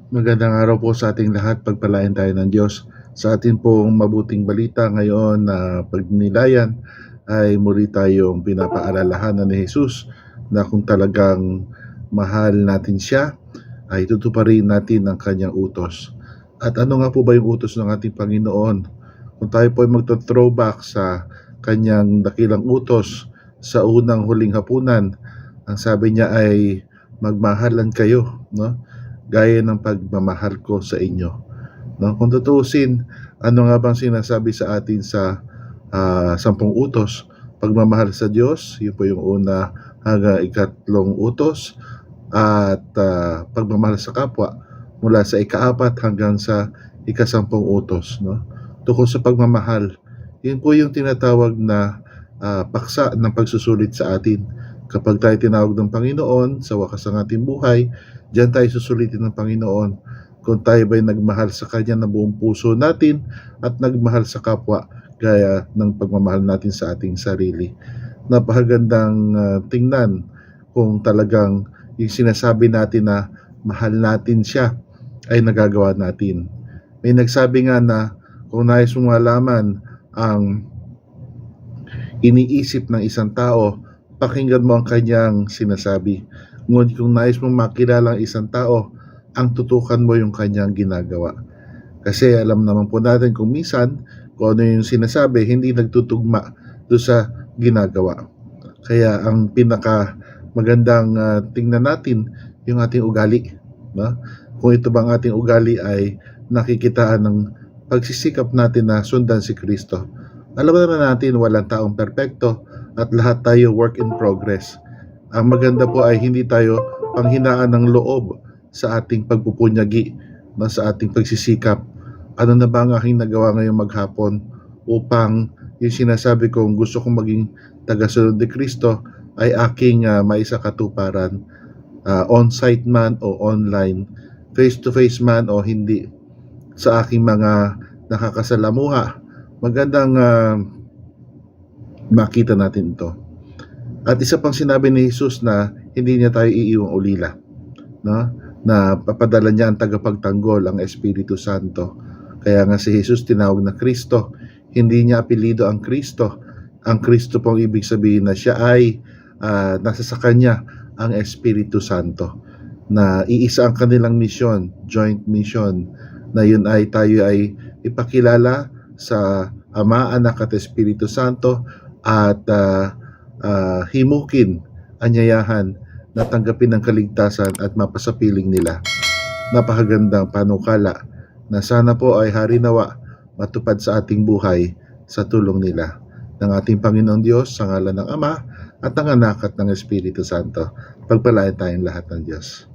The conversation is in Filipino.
Magandang araw po sa ating lahat. Pagpalain tayo ng Diyos. Sa atin pong mabuting balita ngayon na pagnilayan ay muli tayong pinapaalalahanan ni Jesus na kung talagang mahal natin siya, ay tutuparin natin ang kanyang utos. At ano nga po ba yung utos ng ating Panginoon? Kung tayo po ay magto-throwback sa kanyang dakilang utos sa unang huling hapunan, ang sabi niya ay magmahalan kayo, no? Gaya ng pagmamahal ko sa inyo. No? Kung tutuusin, ano nga bang sinasabi sa atin sa 10 utos? Pagmamahal sa Diyos, yun po yung una hanggang ikatlong utos, at pagmamahal sa kapwa mula sa ika-4 hanggang sa ika-10 utos. No? Tukol sa pagmamahal, yun po yung tinatawag na paksa ng pagsusulit sa atin. Kapag tayo tinawag ng Panginoon sa wakas ng ating buhay, diyan tayo susulitin ng Panginoon kung tayo ba'y nagmahal sa Kanya na buong puso natin at nagmahal sa kapwa gaya ng pagmamahal natin sa ating sarili. Napakagandang tingnan kung talagang yung sinasabi natin na mahal natin siya ay nagagawa natin. May nagsabi nga na kung nais mong malaman ang iniisip ng isang tao, pakinggan mo ang kanyang sinasabi. Ngunit kung nais mong makilala ang isang tao, ang tutukan mo yung kanyang ginagawa. Kasi alam naman po natin kung minsan, kung ano yung sinasabi, hindi nagtutugma doon sa ginagawa. Kaya ang pinaka magandang tingnan natin yung ating ugali. No? Kung ito bang ating ugali ay nakikitaan ng pagsisikap natin na sundan si Kristo. Alam naman natin walang taong perpekto at lahat tayo work in progress. Ang maganda po ay hindi tayo panghinaan ng loob sa ating pagpupunyagi, sa ating pagsisikap. Ano na ba ang aking nagawa ngayong maghapon upang yung sinasabi kong gusto kong maging tagasunod ni Kristo ay aking maisakatuparan, on-site man o online, face-to-face man o hindi, sa aking mga nakakasalamuha. Magandang makita natin ito. At isa pang sinabi ni Jesus na hindi niya tayo iiwang ulila, no? Na papadala niya ang tagapagtanggol, ang Espiritu Santo. Kaya nga si Jesus tinawag na Kristo. Hindi niya apelido ang Kristo. Ang Kristo pong ibig sabihin na siya ay nasa sa kanya ang Espiritu Santo. Na iisa ang kanilang misyon, joint mission, na yun ay tayo ay ipakilala sa Ama, Anak at Espiritu Santo at himukin, anyayahan na tanggapin ang kaligtasan at mapasapiling nila. Napakagandang panukala na sana po ay harinawa matupad sa ating buhay sa tulong nila ng ating Panginoong Diyos sa ngalan ng Ama at ng Anak at ng Espiritu Santo. Pagpalain tayong lahat ng Diyos.